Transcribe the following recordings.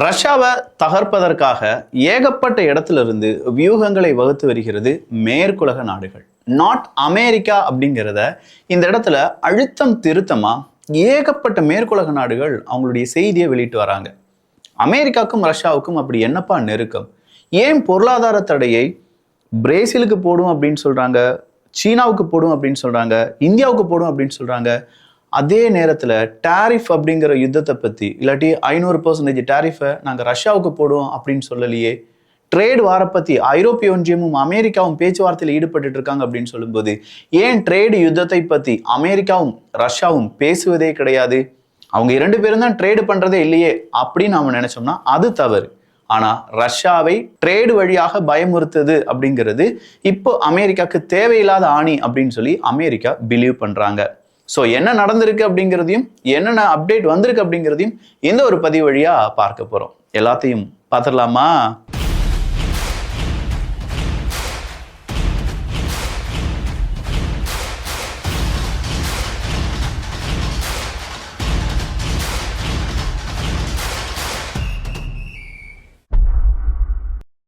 ரஷ்யாவை தகர்ப்பதற்காக ஏகப்பட்ட இடத்துல இருந்து வியூகங்களை வகுத்து வருகிறது மேற்குலக நாடுகள். நாட் அமெரிக்கா அப்படிங்கிறத இந்த இடத்துல அழுத்தம் திருத்தமா ஏகப்பட்ட மேற்குலக நாடுகள் அவங்களுடைய செய்தியை வெளியிட்டு வராங்க. அமெரிக்காவுக்கும் ரஷ்யாவுக்கும் அப்படி என்னப்பா நெருக்கம்? ஏன் பொருளாதார தடையை பிரேசிலுக்கு போடும் அப்படின்னு சொல்றாங்க, சீனாவுக்கு போடும் அப்படின்னு சொல்றாங்க, இந்தியாவுக்கு போடும் அப்படின்னு சொல்றாங்க. அதே நேரத்தில் டாரிஃப் அப்படிங்கிற யுத்தத்தை பற்றி இல்லாட்டி 500% டாரிஃபை நாங்கள் ரஷ்யாவுக்கு போடுவோம் அப்படின்னு சொல்லலையே. ட்ரேட் வார பற்றி ஐரோப்பிய ஒன்றியமும் அமெரிக்காவும் பேச்சுவார்த்தையில் ஈடுபட்டு இருக்காங்க அப்படின்னு சொல்லும்போது ஏன் ட்ரேடு யுத்தத்தை பற்றி அமெரிக்காவும் ரஷ்யாவும் பேசுவதே கிடையாது? அவங்க 2 பேரும் தான் ட்ரேடு பண்ணுறதே இல்லையே அப்படின்னு நாம நினைச்சோம்னா அது தவறு. ஆனால் ரஷ்யாவை ட்ரேடு வழியாக பயமுறுத்துது அப்படிங்கிறது இப்போ அமெரிக்காவுக்கு தேவையில்லாத ஆணி அப்படின்னு சொல்லி அமெரிக்கா பிலீவ் பண்ணுறாங்க. ஸோ என்ன நடந்திருக்கு அப்படிங்கிறதையும் என்னென்ன அப்டேட் வந்திருக்கு அப்படிங்கிறதையும் இந்த ஒரு பதிவு வழியா பார்க்க போறோம். எல்லாத்தையும் பார்த்துடலாமா?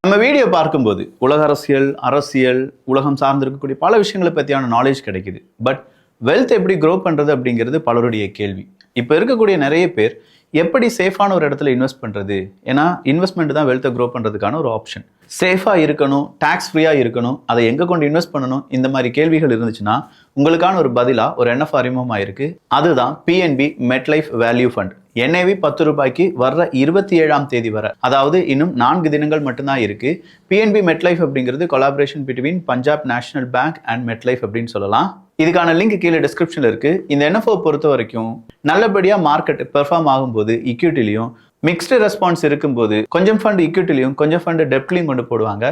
நம்ம வீடியோ பார்க்கும்போது உலக அரசியல் உலகம் சார்ந்திருக்கக்கூடிய பல விஷயங்களை பற்றியான நாலேஜ் கிடைக்குது. பட் வெல்த் எப்படி க்ரோ பண்ணுறது அப்படிங்கிறது பலருடைய கேள்வி. இப்போ இருக்கக்கூடிய நிறைய பேர் எப்படி சேஃபான ஒரு இடத்துல இன்வெஸ்ட் பண்ணுறது? ஏன்னா இன்வெஸ்ட்மெண்ட் தான் வெல்த்தை க்ரோ பண்ணுறதுக்கான ஒரு ஆப்ஷன். சேஃபாக இருக்கணும், டேக்ஸ் ஃப்ரீயாக இருக்கணும், அதை எங்கே கொண்டு இன்வெஸ்ட் பண்ணணும், இந்த மாதிரி கேள்விகள் இருந்துச்சுன்னா உங்களுக்கான ஒரு பதிலாக ஒரு என்எஃப் அறிமுகமாக இருக்குது. அதுதான் PNB MetLife value fund. NAV 10 ரூபாய்க்கு வர்ற 27ஆம் தேதி வரை, அதாவது இன்னும் 4 தினங்கள் மட்டும்தான் இருக்கு. பிஎன்பி மெட்லைஃப் அப்படிங்கிறது collaboration between Punjab national bank and MetLife அப்படின்னு சொல்லலாம். இதுக்கான லிங்க் கீழே டிஸ்கிரிப்ஷன்ல இருக்கு. இந்த என்எஃப்ஓ பொறுத்த வரைக்கும் நல்லபடியா மார்க்கெட் பெர்ஃபார்ம் ஆகும்போது இக்யூட்டிலையும், மிக்ஸ்டு ரெஸ்பான்ஸ் இருக்கும்போது கொஞ்சம் ஃபண்ட் இக்யூட்டிலையும் கொஞ்சம் ஃபண்ட் டெப்ட்லையும் கொண்டு போடுவாங்க.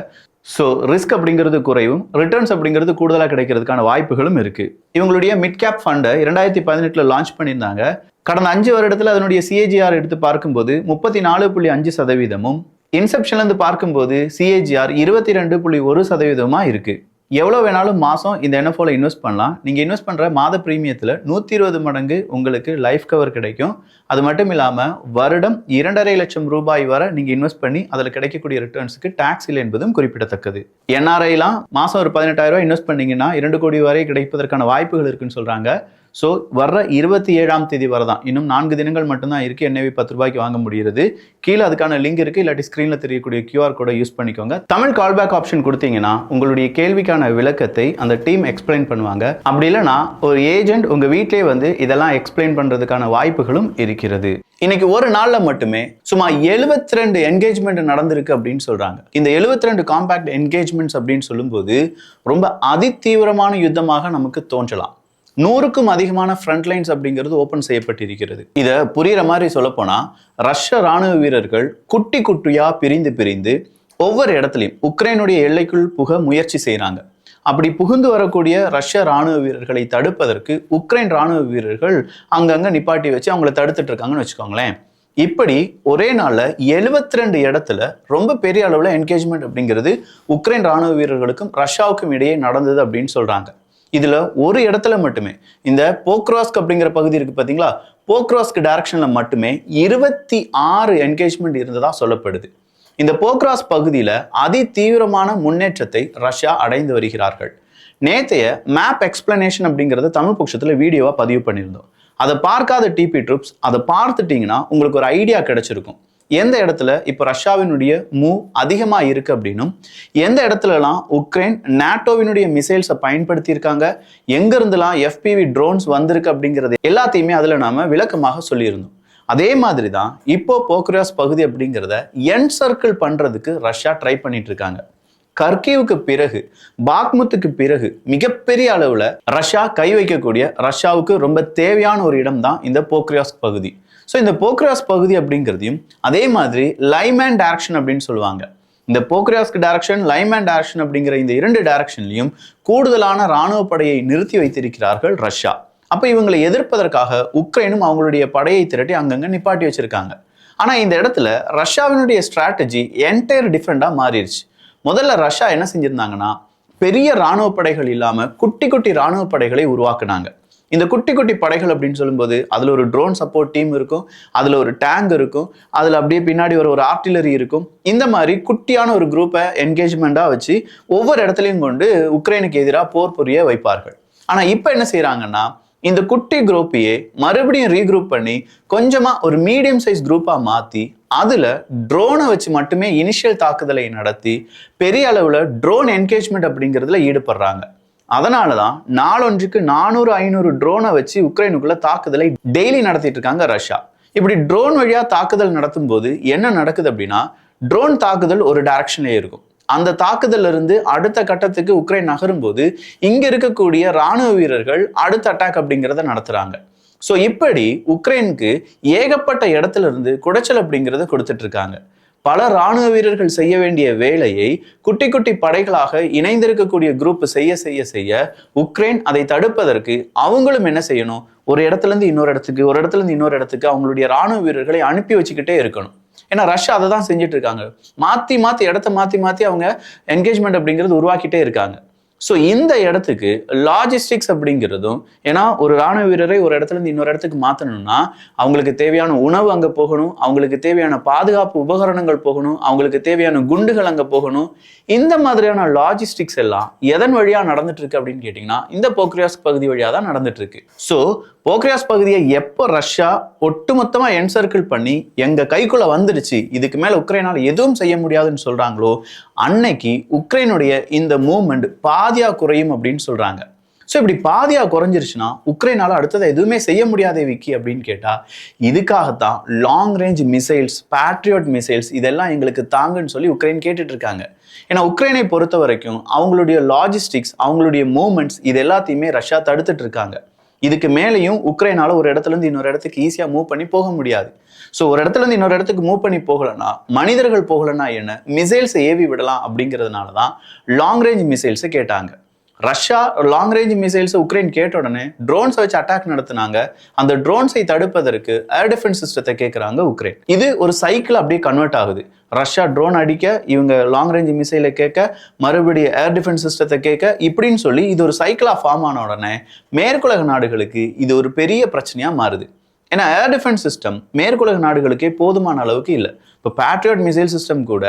ஸோ ரிஸ்க் அப்படிங்கிறது குறையும், ரிட்டர்ன்ஸ் அப்படிங்கிறது கூடுதலாக கிடைக்கிறதுக்கான வாய்ப்புகளும் இருக்கு. இவங்களுடைய மிட் கேப் ஃபண்டை 2018 லான்ச் பண்ணியிருந்தாங்க. கடந்த 5 வருடத்தில் அதனுடைய CAGR எடுத்து பார்க்கும்போது 34.5%, இன்செப்ஷன்லேருந்து பார்க்கும்போது CAGR 22.1% இருக்கு. எவ்வளோ வேணாலும் மாதம் இந்த என்எஃப்ஓல இன்வெஸ்ட் பண்ணலாம். நீங்கள் இன்வெஸ்ட் பண்ணுற மாத ப்ரீமியத்தில் 120 மடங்கு உங்களுக்கு லைஃப் கவர் கிடைக்கும். அது மட்டும் இல்லாமல் வருடம் 2.5 லட்சம் ரூபாய் வரை நீங்கள் இன்வெஸ்ட் பண்ணி அதில் கிடைக்கக்கூடிய ரிட்டர்ன்ஸுக்கு டாக்ஸ் இல்லை என்பதும் குறிப்பிடத்தக்கது. NRIலாம் மாதம் ஒரு 18,000 ரூபாய் இன்வெஸ்ட் பண்ணீங்கன்னா 2 கோடி வரை கிடைப்பதற்கான வாய்ப்புகள் இருக்குன்னு சொல்கிறாங்க. ஸோ வர்ற 27ஆம் தேதி வரை தான், இன்னும் 4 தினங்கள் மட்டும்தான் இருக்குது. NAV 10 ரூபாய்க்கு வாங்க முடிகிறது. கீழே அதுக்கான லிங்க் இருக்குது, இல்லாட்டி ஸ்க்ரீனில் தெரியக்கூடிய QR கோடை யூஸ் பண்ணிக்கோங்க. தமிழ் கால்பேக் ஆப்ஷன் கொடுத்தீங்கன்னா உங்களுடைய கேள்விக்கான விளக்கத்தை அந்த டீம் எக்ஸ்பிளைன் பண்ணுவாங்க. அப்படி இல்லைனா ஒரு ஏஜென்ட் உங்கள் வீட்டிலே வந்து இதெல்லாம் எக்ஸ்பிளைன் பண்ணுறதுக்கான வாய்ப்புகளும் இருக்கிறது. இன்னைக்கு ஒரு நாள்ல மட்டுமே சும்மா 72 என்கேஜ்மெண்ட் நடந்திருக்கு அப்படின்னு சொல்றாங்க. இந்த 72 காம்பேக்ட் என்கேஜ்மெண்ட்ஸ் அப்படின்னு சொல்லும்போது ரொம்ப அதிதீவிரமான யுத்தமாக நமக்கு தோன்றலாம். 100க்கும் அதிகமான ஃப்ரண்ட் லைன்ஸ் அப்படிங்கிறது ஓப்பன் செய்யப்பட்டிருக்கிறது. இதை புரியுற மாதிரி சொல்லப்போனா ரஷ்ய ராணுவ வீரர்கள் குட்டி குட்டியா பிரிந்து ஒவ்வொரு இடத்துலையும் உக்ரைனுடைய எல்லைக்குள் புக முயற்சி செய்யறாங்க. அப்படி புகுந்து வரக்கூடிய ரஷ்ய ராணுவ வீரர்களை தடுப்பதற்கு உக்ரைன் ராணுவ வீரர்கள் அங்கங்க நிப்பாட்டி வச்சு அவங்கள தடுத்துட்டு இருக்காங்கன்னு வச்சுக்கோங்களேன். இப்படி ஒரே நாள்ல 72 இடத்துல ரொம்ப பெரிய அளவுல என்கேஜ்மெண்ட் அப்படிங்கிறது உக்ரைன் ராணுவ வீரர்களுக்கும் ரஷ்யாவுக்கும் இடையே நடந்தது அப்படின்னு சொல்றாங்க. இதுல ஒரு இடத்துல மட்டுமே, இந்த போக்ராஸ்க் அப்படிங்கிற பகுதி இருக்கு பாத்தீங்களா, போக்ராஸ்க் டைரக்ஷன்ல மட்டுமே 26 என்கேஜ்மெண்ட் இருந்ததா சொல்லப்படுது. இந்த போக்ராஸ் பகுதியில அதி தீவிரமான முன்னேற்றத்தை ரஷ்யா அடைந்து வருகிறார்கள். நேத்தைய மேப் எக்ஸ்பிளனேஷன் அப்படிங்கறத தமிழ் பட்சத்துல வீடியோவா பதிவு பண்ணியிருந்தோம். அதை பார்க்காத டிபி ட்ரூப்ஸ் அதை பார்த்துட்டீங்கன்னா உங்களுக்கு ஒரு ஐடியா கிடைச்சிருக்கும். எந்த இடத்துல இப்போ ரஷ்யாவினுடைய மூவ் அதிகமாக இருக்கு அப்படின்னும், எந்த இடத்துலலாம் உக்ரைன் நாட்டோவினுடைய மிசைல்ஸை பயன்படுத்தி இருக்காங்க, எங்கிருந்துலாம் FPV ட்ரோன்ஸ் வந்திருக்கு அப்படிங்கிறது எல்லாத்தையுமே அதில் நாம விளக்கமாக சொல்லியிருந்தோம். அதே மாதிரி தான் இப்போ போக்ராஸ் பகுதி அப்படிங்கிறத என்சர்க்கிள் பண்றதுக்கு ரஷ்யா ட்ரை பண்ணிட்டு இருக்காங்க. கர்கீவுக்கு பிறகு, பாக்முத்துக்கு பிறகு மிகப்பெரிய அளவுல ரஷ்யா கை வைக்கக்கூடிய, ரஷ்யாவுக்கு ரொம்ப தேவையான ஒரு இடம் தான் இந்த போக்ராஸ் பகுதி. ஸோ இந்த போக்ராஸ் பகுதி அப்படிங்கிறதையும் அதே மாதிரி லைமேன் டைரக்ஷன் அப்படின்னு சொல்லுவாங்க. இந்த போக்ராஸ்க் டைரக்ஷன், லைமேன் டைரக்ஷன் அப்படிங்கிற இந்த 2 டைரக்ஷன்லையும் கூடுதலான ராணுவ படையை நிறுத்தி வைத்திருக்கிறார்கள் ரஷ்யா. அப்ப இவங்களை எதிர்ப்பதற்காக உக்ரைனும் அவங்களுடைய படையை திரட்டி அங்கங்க நிப்பாட்டி வச்சிருக்காங்க. ஆனா இந்த இடத்துல ரஷ்யாவினுடைய ஸ்ட்ராட்டஜி என்டையர் டிஃப்ரெண்டா மாறிடுச்சு. முதல்ல ரஷ்யா என்ன செஞ்சிருந்தாங்கன்னா, பெரிய ராணுவ படைகள் இல்லாம குட்டி குட்டி ராணுவ படைகளை உருவாக்குனாங்க. இந்த குட்டி குட்டி படைகள் அப்படின்னு சொல்லும்போது அதுல ஒரு ட்ரோன் சப்போர்ட் டீம் இருக்கும், அதுல ஒரு டேங்க் இருக்கும், அதுல அப்படியே பின்னாடி ஒரு ஆர்டிலரி இருக்கும். இந்த மாதிரி குட்டியான ஒரு குரூப்பை என்கேஜ்மெண்டா வச்சு ஒவ்வொரு இடத்துலையும் கொண்டு உக்ரைனுக்கு எதிராக போர் புரிய வைப்பார்கள். ஆனா இப்ப என்ன செய்யறாங்கன்னா, இந்த குட்டி குரூப்பையே மறுபடியும் ரீக்ரூப் பண்ணி கொஞ்சமா ஒரு மீடியம் சைஸ் குரூப்பா மாத்தி அதுல ட்ரோனை வச்சு மட்டுமே இனிஷியல் தாக்குதலை நடத்தி பெரிய அளவுல ட்ரோன் என்கேஜ்மெண்ட் அப்படிங்கிறதுல ஈடுபடுறாங்க. அதனாலதான் நாளொன்றுக்கு 400-500 ட்ரோனை வச்சு உக்ரைனுக்குள்ள தாக்குதலை டெய்லி நடத்திட்டு இருக்காங்க ரஷ்யா. இப்படி ட்ரோன் வழியா தாக்குதல் நடத்தும் போது என்ன நடக்குது அப்படின்னா, ட்ரோன் தாக்குதல் ஒரு டைரக்ஷன்லயே இருக்கும். அந்த தாக்குதல் இருந்து அடுத்த கட்டத்துக்கு உக்ரைன் நகரும் போது இங்க இருக்கக்கூடிய ராணுவ வீரர்கள் அடுத்த அட்டாக் அப்படிங்கிறத நடத்துறாங்க. ஸோ இப்படி உக்ரைனுக்கு ஏகப்பட்ட இடத்துல இருந்து குடைச்சல் அப்படிங்கிறத கொடுத்துட்டு இருக்காங்க. பல ராணுவ வீரர்கள் செய்ய வேண்டிய வேலையை குட்டி குட்டி படைகளாக இணைந்திருக்கக்கூடிய குரூப் செய்ய செய்ய செய்ய உக்ரைன் அதை தடுப்பதற்கு அவங்களும் என்ன செய்யணும், ஒரு இடத்துல இருந்து இன்னொரு இடத்துக்கு, ஒரு இடத்துல இருந்து இன்னொரு இடத்துக்கு அவங்களுடைய ராணுவ வீரர்களை அனுப்பி வச்சுக்கிட்டே இருக்கணும். ஏன்னா ரஷ்யா அதை தான் செஞ்சுட்டு இருக்காங்க. மாத்தி மாத்தி இடத்த மாத்தி மாத்தி அவங்க என்கேஜ்மெண்ட் அப்படிங்கிறது உருவாக்கிட்டே இருக்காங்க. ஸோ இந்த இடத்துக்கு லாஜிஸ்டிக்ஸ் அப்படிங்கிறதும், ஏன்னா ஒரு ராணுவ வீரரை ஒரு இடத்துல இருந்து இன்னொரு இடத்துக்கு மாற்றணும்னா அவங்களுக்கு தேவையான உணவு அங்கே போகணும், அவங்களுக்கு தேவையான பாதுகாப்பு உபகரணங்கள் போகணும், அவங்களுக்கு தேவையான குண்டுகள் அங்கே போகணும். இந்த மாதிரியான லாஜிஸ்டிக்ஸ் எல்லாம் எதன் வழியா நடந்துட்டு இருக்கு அப்படின்னு கேட்டீங்கன்னா இந்த போக்ரியாஸ்க் பகுதி வழியா தான் நடந்துட்டு இருக்கு. ஸோ போக்ரியாஸ் பகுதியை எப்போ ரஷ்யா ஒட்டுமொத்தமா என்சர்க்கிள் பண்ணி எங்க கைக்குள்ள வந்துடுச்சு, இதுக்கு மேல உக்ரைனால் எதுவும் செய்ய முடியாதுன்னு சொல்றாங்களோ அன்னைக்கு உக்ரைனுடைய இந்த மூவ்மெண்ட் பாதியா குறையும் அப்படின்னு சொல்றாங்க. ஸோ இப்படி பாதியா குறைஞ்சிருச்சுன்னா உக்ரைனால அடுத்ததை எதுவுமே செய்ய முடியாதே விக்கி அப்படின்னு கேட்டா, இதுக்காகத்தான் long range missiles, Patriot missiles இதெல்லாம் எங்களுக்கு தாங்குன்னு சொல்லி உக்ரைன் கேட்டுட்டு இருக்காங்க. ஏன்னா உக்ரைனை பொறுத்த வரைக்கும் அவங்களுடைய லாஜிஸ்டிக்ஸ், அவங்களுடைய மூவ்மெண்ட்ஸ் இது எல்லாத்தையுமே ரஷ்யா தடுத்துட்டு இருக்காங்க. இதுக்கு மேலேயும் உக்ரைனால ஒரு இடத்துல இருந்து இன்னொரு இடத்துக்கு ஈஸியா மூவ் பண்ணி போக முடியாது. ஸோ ஒரு இடத்துல இருந்து இன்னொரு இடத்துக்கு மூவ் பண்ணி போகலன்னா, மனிதர்கள் போகலன்னா என்ன, மிசைல்ஸை ஏவி விடலாம் அப்படிங்கிறதுனால தான் லாங் ரேஞ்ச் மிசைல்ஸை கேட்டாங்க. ரஷ்யா லாங் ரேஞ்ச் மிசைல்ஸை உக்ரைன் கேட்ட உடனே ட்ரோன்ஸை வச்சு அட்டாக் நடத்தினாங்க. அந்த ட்ரோன்ஸை தடுப்பதற்கு ஏர் டிஃபென்ஸ் சிஸ்டத்தை கேட்குறாங்க உக்ரைன். இது ஒரு சைக்கிள் அப்படியே கன்வெர்ட் ஆகுது. ரஷ்யா ட்ரோன் அடிக்க, இவங்க லாங் ரேஞ்ச் மிசைலை கேட்க, மறுபடியும் ஏர் டிஃபென்ஸ் சிஸ்டத்தை கேட்க, இப்படின்னு சொல்லி இது ஒரு சைக்கிளா ஃபார்ம் ஆன உடனே மேற்குலக நாடுகளுக்கு இது ஒரு பெரிய பிரச்சனையா மாறுது. ஏன்னா ஏர் டிஃபென்ஸ் சிஸ்டம் மேற்குலக நாடுகளுக்கே போதுமான அளவுக்கு இல்லை. இப்போ பேட்ரியாட் மிசைல் சிஸ்டம் கூட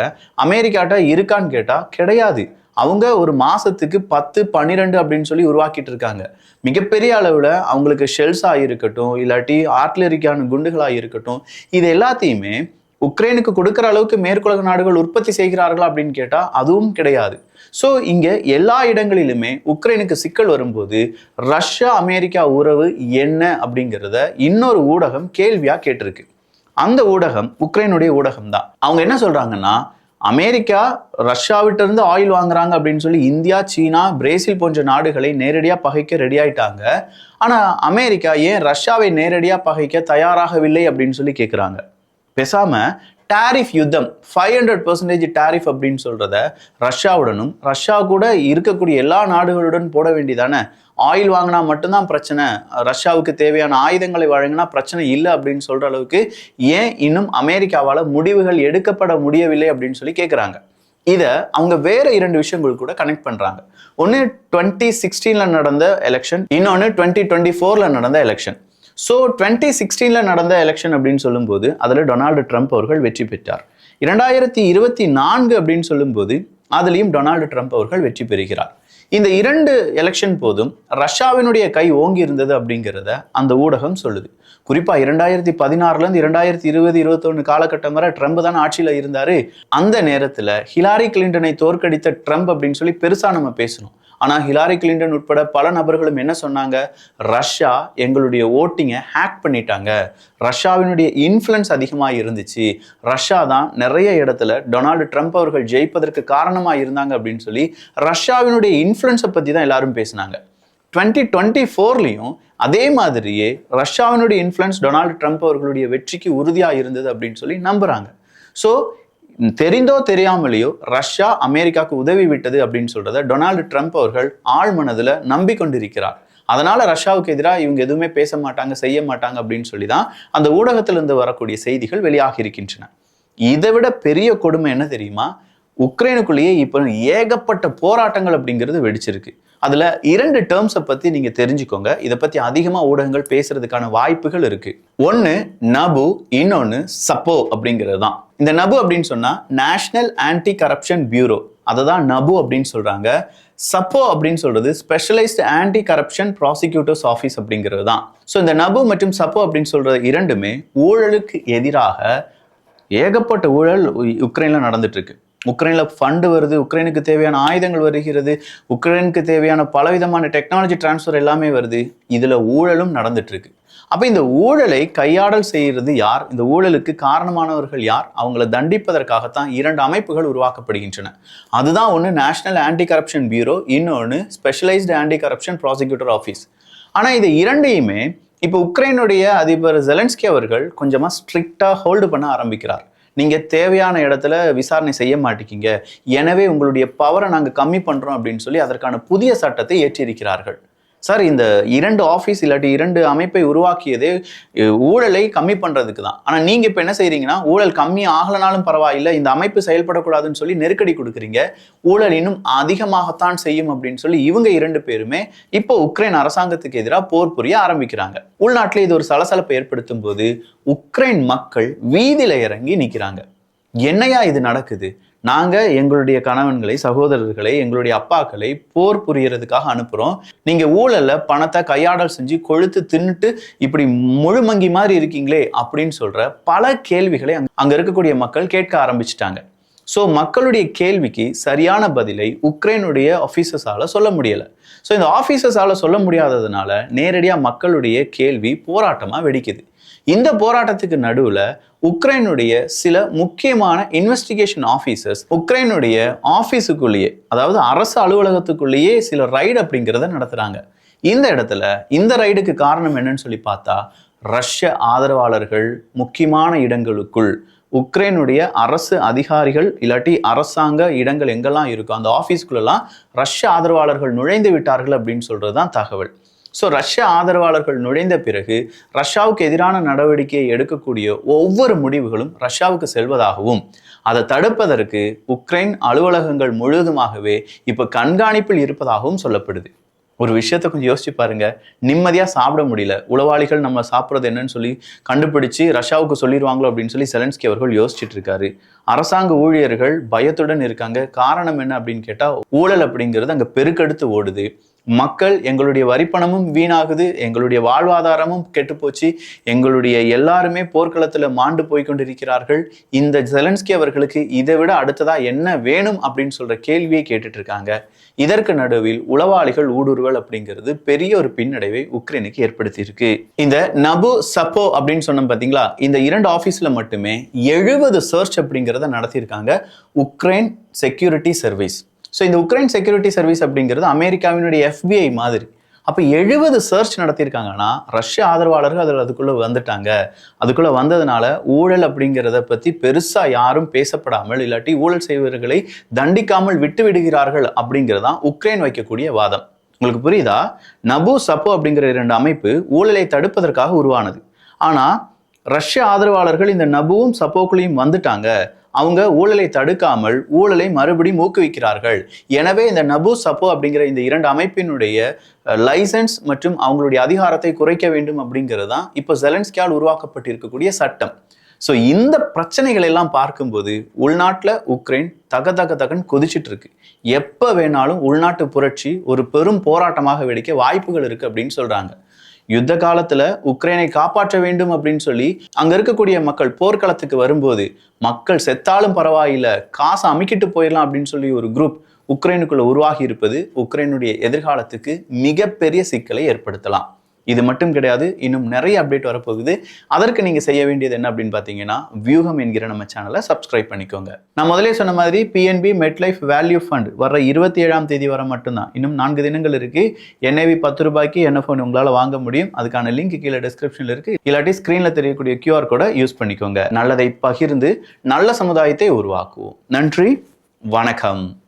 அமெரிக்காட்ட இருக்கான்னு கேட்டா கிடையாது. அவங்க ஒரு மாசத்துக்கு 10-12 அப்படின்னு சொல்லி உருவாக்கிட்டு இருக்காங்க. மிகப்பெரிய அளவுல அவங்களுக்கு ஷெல்ஸா இருக்கட்டும், இல்லாட்டி ஆர்ட்லரிக்கான குண்டுகளா இருக்கட்டும், இது எல்லாத்தையுமே உக்ரைனுக்கு கொடுக்குற அளவுக்கு மேற்குலக நாடுகள் உற்பத்தி செய்கிறார்களா அப்படின்னு கேட்டா அதுவும் கிடையாது. ஸோ இங்க எல்லா இடங்களிலுமே உக்ரைனுக்கு சிக்கல் வரும்போது ரஷ்யா அமெரிக்கா உறவு என்ன அப்படிங்கிறத இன்னொரு ஊடகம் கேள்வியா கேட்டிருக்கு. அந்த ஊடகம் உக்ரைனுடைய ஊடகம் தான். அவங்க என்ன சொல்றாங்கன்னா, அமெரிக்கா ரஷ்யாவிட்ட இருந்து ஆயில் வாங்குறாங்க அப்படின்னு சொல்லி இந்தியா, சீனா, பிரேசில் போன்ற நாடுகளை நேரடியா பகைக்க ரெடி ஆயிட்டாங்க. ஆனா அமெரிக்கா ஏன் ரஷ்யாவை நேரடியா பகைக்க தயாராகவில்லை அப்படின்னு சொல்லி கேட்கிறாங்க. பேசாம டாரிஃப் யுத்தம் 500% டாரிஃப் அப்படின்னு சொல்றத ரஷ்யாவுடனும் ரஷ்யா கூட இருக்கக்கூடிய எல்லா நாடுகளுடன் போட வேண்டியதானே. ஆயில் வாங்கினா மட்டும்தான் பிரச்சனை, ரஷ்யாவுக்கு தேவையான ஆயுதங்களை வழங்கினா பிரச்சனை இல்லை அப்படின்னு சொல்ற அளவுக்கு ஏன் இன்னும் அமெரிக்காவால் முடிவுகள் எடுக்கப்பட முடியவில்லை அப்படின்னு சொல்லி கேட்குறாங்க. இதை அவங்க வேற 2 விஷயங்கள் கூட கனெக்ட் பண்றாங்க. ஒன்று 2016 நடந்த எலெக்ஷன், இன்னொன்று 2024 நடந்த எலெக்ஷன். ஸோ 2016 நடந்த எலெக்ஷன் அப்படின்னு சொல்லும்போது அதில் டொனால்டு ட்ரம்ப் அவர்கள் வெற்றி பெற்றார். 2024 அப்படின்னு சொல்லும்போது அதுலேயும் டொனால்டு ட்ரம்ப் அவர்கள் வெற்றி பெறுகிறார். இந்த 2 எலெக்ஷன் போதும் ரஷ்யாவினுடைய கை ஓங்கி இருந்தது அப்படிங்கிறத அந்த ஊடகம் சொல்லுது. குறிப்பா 2016 2020-21 காலகட்டம் வரை ட்ரம்ப் தான் ஆட்சியில இருந்தாரு. அந்த நேரத்துல ஹிலாரி கிளின்டனை தோற்கடித்த ட்ரம்ப் அப்படின்னு சொல்லி பெருசா நம்ம பேசணும். ஆனா ஹிலாரி கிளின்டன் உட்பட பல நபர்களும் என்ன சொன்னாங்க, ரஷ்யா எங்களுடைய ஓட்டிங்கை ஹேக் பண்ணிட்டாங்க, ரஷ்யாவினுடைய இன்ஃப்ளூயன்ஸ் அதிகமாக இருந்துச்சு, ரஷ்யா தான் நிறைய இடத்துல டொனால்டு ட்ரம்ப் அவர்கள் ஜெயிப்பதற்கு காரணமாக இருந்தாங்க அப்படின்னு சொல்லி ரஷ்யாவினுடைய இன்ஃப்ளூயன்ஸை பற்றி தான் எல்லாரும் பேசினாங்க. 2024 அதே மாதிரியே ரஷ்யாவினுடைய இன்ஃப்ளூயன்ஸ் டொனால்டு ட்ரம்ப் அவர்களுடைய வெற்றிக்கு உறுதியாக இருந்தது அப்படின்னு சொல்லி நம்புறாங்க. ஸோ தெரிந்தோ தெரியாமலேயோ ரஷ்யா அமெரிக்காவுக்கு உதவி விட்டது அப்படின்னு சொல்றத டொனால்டு ட்ரம்ப் அவர்கள் ஆழ் மனதில் நம்பிக்கொண்டிருக்கிறார். அதனால ரஷ்யாவுக்கு எதிராக இவங்க எதுவுமே பேச மாட்டாங்க, செய்ய மாட்டாங்க அப்படின்னு சொல்லி தான் அந்த ஊடகத்திலிருந்து வரக்கூடிய செய்திகள் வெளியாகி இருக்கின்றன. இதை விட பெரிய கொடுமை என்ன தெரியுமா, உக்ரைனுக்குள்ளேயே இப்போ ஏகப்பட்ட போராட்டங்கள் அப்படிங்கிறது வெடிச்சிருக்கு. அதுல 2 டேர்ம்ஸை பத்தி நீங்க தெரிஞ்சுக்கோங்க. இதை பத்தி அதிகமா ஊடகங்கள் பேசுறதுக்கான வாய்ப்புகள் இருக்கு. ஒன்னு நபு, இன்னொன்னு சப்போ அப்படிங்கிறது தான். இந்த நபு அப்படின்னு சொன்னா நேஷனல் ஆன்டி கரப்ஷன் பியூரோ, அததான் நபு அப்படின்னு சொல்றாங்க. சப்போ அப்படின்னு சொல்றது specialised anti corruption prosecutors office அப்படிங்கிறது தான். ஸோ இந்த நபு மற்றும் சப்போ அப்படின்னு சொல்றது இரண்டுமே ஊழலுக்கு எதிராக ஏகப்பட்ட ஊழல் உக்ரைன்ல நடந்துட்டு இருக்கு. உக்ரைன்ல ஃபண்டு வருது, உக்ரைனுக்கு தேவையான ஆயுதங்கள் வருகிறது, உக்ரைனுக்கு தேவையான பலவிதமான டெக்னாலஜி டிரான்ஸ்ஃபர் எல்லாமே வருது. இதுல ஊழலும் நடந்துட்டு இருக்கு. அப்ப இந்த ஊழலை கையாடல் செய்யறது யார், இந்த ஊழலுக்கு காரணமானவர்கள் யார், அவங்களை தண்டிப்பதற்காகத்தான் 2 அமைப்புகள் உருவாக்கப்படுகின்றன. அதுதான் ஒன்று நேஷனல் ஆன்டி கரப்ஷன் பியூரோ, இன்னொன்று specialised anti corruption prosecutor office. ஆனா இது இரண்டையுமே இப்போ உக்ரைனுடைய அதிபர் ஜெலன்ஸ்கி அவர்கள் கொஞ்சமா ஸ்ட்ரிக்டா ஹோல்டு பண்ண ஆரம்பிக்கிறார். நீங்க தேவையான இடத்துல விசாரணை செய்ய மாட்டீங்க, எனவே உங்களுடைய பவரை நாங்க கம்மி பண்றோம் அப்படின்னு சொல்லி அதற்கான புதிய சட்டத்தை ஏற்றிருக்கிறார்கள். சார், இந்த 2 ஆஃபீஸ் இல்லாட்டி 2 அமைப்பை உருவாக்கியதே ஊழலை கம்மி பண்றதுக்கு தான். ஆனா நீங்க இப்ப என்ன செய்றீங்கன்னா, ஊழல் கம்மி ஆகலனாலும் பரவாயில்லை, இந்த அமைப்பு செயல்படக்கூடாதுன்னு சொல்லி நெருக்கடி கொடுக்குறீங்க. ஊழல் இன்னும் அதிகமாகத்தான் செய்யும் அப்படின்னு சொல்லி இவங்க 2 பேருமே இப்போ உக்ரைன் அரசாங்கத்துக்கு எதிராக போர் புரிய ஆரம்பிக்கிறாங்க. உள்நாட்டில் இது ஒரு சலசலப்பை ஏற்படுத்தும் போது உக்ரைன் மக்கள் வீதியில இறங்கி நிற்கிறாங்க. என்னையா இது நடக்குது? நாங்க எங்களுடைய கணவன்களை, சகோதரர்களை, எங்களுடைய அப்பாக்களை போர் புரியறதுக்காக அனுப்புறோம். நீங்க ஊழல்ல பணத்தை கையாடல் செஞ்சு கொழுத்து தின்னுட்டு இப்படி முழுமங்கி மாதிரி இருக்கீங்களே அப்படின்னு சொல்ற பல கேள்விகளை அங்க இருக்கக்கூடிய மக்கள் கேட்க ஆரம்பிச்சிட்டாங்க. ஸோ மக்களுடைய கேள்விக்கு சரியான பதிலை உக்ரைனுடைய ஆஃபீஸர்ஸால சொல்ல முடியல. ஸோ இந்த ஆஃபீஸர்ஸால சொல்ல முடியாததுனால நேரடியா மக்களுடைய கேள்வி போராட்டமா வெடிக்குது. இந்த போராட்டத்துக்கு நடுவுல உக்ரைனுடைய சில முக்கியமான இன்வெஸ்டிகேஷன் ஆஃபீஸர்ஸ் உக்ரைனுடைய ஆஃபீஸுக்குள்ளேயே, அதாவது அரசு அலுவலகத்துக்குள்ளேயே சில ரைடு அப்படிங்கிறத நடத்துறாங்க. இந்த இடத்துல இந்த ரைடுக்கு காரணம் என்னன்னு சொல்லி பார்த்தா, ரஷ்ய ஆதரவாளர்கள் முக்கியமான இடங்களுக்குள் உக்ரைனுடைய அரசு அதிகாரிகள் இல்லாட்டி அரசாங்க இடங்கள் எங்கெல்லாம் இருக்கோ அந்த ஆஃபீஸ்குள்ளெல்லாம் ரஷ்ய ஆதரவாளர்கள் நுழைந்து விட்டார்கள் அப்படின்னு சொல்றது தான் தகவல். ஸோ ரஷ்ய ஆதரவாளர்கள் நுழைந்த பிறகு ரஷ்யாவுக்கு எதிரான நடவடிக்கையை எடுக்கக்கூடிய ஒவ்வொரு முடிவுகளும் ரஷ்யாவுக்கு செல்வதாகவும், அதை தடுப்பதற்கு உக்ரைன் அலுவலகங்கள் முழுவதுமாகவே இப்போ கண்காணிப்பில் இருப்பதாகவும் சொல்லப்படுது. ஒரு விஷயத்த கொஞ்சம் யோசிச்சு பாருங்க. நிம்மதியா சாப்பிட முடியல, உளவாளிகள் நம்ம சாப்பிட்றது என்னன்னு சொல்லி கண்டுபிடிச்சு ரஷ்யாவுக்கு சொல்லிடுவாங்களோ அப்படின்னு சொல்லி செலன்ஸ்கி அவர்கள் யோசிச்சுட்டு இருக்காரு. அரசாங்க ஊழியர்கள் பயத்துடன் இருக்காங்க. காரணம் என்ன அப்படின்னு கேட்டா, ஊழல் அப்படிங்கிறது அங்க பெருக்கெடுத்து ஓடுது. மக்கள், எங்களுடைய வரிப்பணமும் வீணாகுது, எங்களுடைய வாழ்வாதாரமும் கெட்டு போச்சு, எங்களுடைய எல்லாருமே போர்க்களத்துல மாண்டு போய்கொண்டிருக்கிறார்கள். இந்த ஜெலன்ஸ்கி அவர்களுக்கு இதை விட அடுத்ததா என்ன வேணும் அப்படின்னு சொல்ற கேள்வியை கேட்டுட்டு இருக்காங்க. இதற்கு நடுவில் உளவாளிகள் ஊடுருவல் அப்படிங்கிறது பெரிய ஒரு பின்னடைவை உக்ரைனுக்கு ஏற்படுத்தி இருக்கு. இந்த நபு சப்போ அப்படின்னு சொன்னோம் பாத்தீங்களா, இந்த 2 ஆபீஸ்ல மட்டுமே 70 சர்ச் அப்படிங்கிறத நடத்தியிருக்காங்க உக்ரைன் செக்யூரிட்டி சர்வீஸ். ஸோ இந்த உக்ரைன் செக்யூரிட்டி சர்வீஸ் அப்படிங்கிறது அமெரிக்காவினுடைய FBI மாதிரி. அப்போ 70 சர்ச் நடத்தியிருக்காங்கன்னா ரஷ்ய ஆதரவாளர்கள் அதுக்குள்ள வந்துட்டாங்க. அதுக்குள்ள வந்ததுனால ஊழல் அப்படிங்கிறத பத்தி பெருசா யாரும் பேசப்படாமல் இல்லாட்டி ஊழல் செய்வர்களை தண்டிக்காமல் விட்டு விடுகிறார்கள் அப்படிங்கிறதான் உக்ரைன் வைக்கக்கூடிய வாதம். உங்களுக்கு புரியுதா? நபு சப்போ அப்படிங்கிற 2 அமைப்பு ஊழலை தடுப்பதற்காக உருவானது. ஆனா ரஷ்ய ஆதரவாளர்கள் இந்த நபுவும் சப்போக்குள்ளையும் வந்துட்டாங்க. அவங்க ஊழலை தடுக்காமல் ஊழலை மறுபடியும் ஊக்குவிக்கிறார்கள். எனவே இந்த நபு சப்போ அப்படிங்கிற இந்த 2 அமைப்பினுடைய லைசன்ஸ் மற்றும் அவங்களுடைய அதிகாரத்தை குறைக்க வேண்டும் அப்படிங்கிறது தான் இப்போ ஜெலன்ஸ்கியால் உருவாக்கப்பட்டிருக்கக்கூடிய சட்டம். ஸோ இந்த பிரச்சனைகள் எல்லாம் பார்க்கும்போது உள்நாட்டில் உக்ரைன் தகன்னு கொதிச்சுட்டு இருக்கு. எப்போ வேணாலும் உள்நாட்டு புரட்சி ஒரு பெரும் போராட்டமாக வெடிக்க வாய்ப்புகள் இருக்கு அப்படின்னு சொல்றாங்க. யுத்த காலத்துல உக்ரைனை காப்பாற்ற வேண்டும் அப்படின்னு சொல்லி அங்க இருக்கக்கூடிய மக்கள் போர்க்களத்துக்கு வரும்போது, மக்கள் செத்தாலும் பரவாயில்ல, காசை அமுக்கிட்டு போயிடலாம் அப்படின்னு சொல்லி ஒரு குரூப் உக்ரைனுக்குள்ள உருவாகி இருப்பது உக்ரைனுடைய எதிர்காலத்துக்கு மிகப்பெரிய சிக்கலை ஏற்படுத்தலாம். இது மட்டும் கிடையாது, இன்னும் நிறைய அப்டேட் வரப்போகுது. அதற்கு நீங்க செய்ய வேண்டியது என்ன அப்படின்னு பாத்தீங்கன்னா, வியூகம் என்கிற நம்ம சேனலை சப்ஸ்கிரைப் பண்ணிக்கோங்க. நான் முதலே சொன்ன மாதிரி PNB மெட்லைஃப் வேல்யூ ஃபண்ட் வர 27ஆம் தேதி வர மட்டும்தான். இன்னும் 4 தினங்கள் இருக்கு. NAV 10 ரூபாய்க்கு NF1 உங்களால வாங்க முடியும். அதுக்கான லிங்க் கீழே டிஸ்கிரிப்ஷன்ல இருக்கு. இல்லாட்டி ஸ்கிரீன்ல தெரியக்கூடிய QR கோடை யூஸ் பண்ணிக்கோங்க. நல்லதை பகிர்ந்து நல்ல சமுதாயத்தை உருவாக்குவோம். நன்றி, வணக்கம்.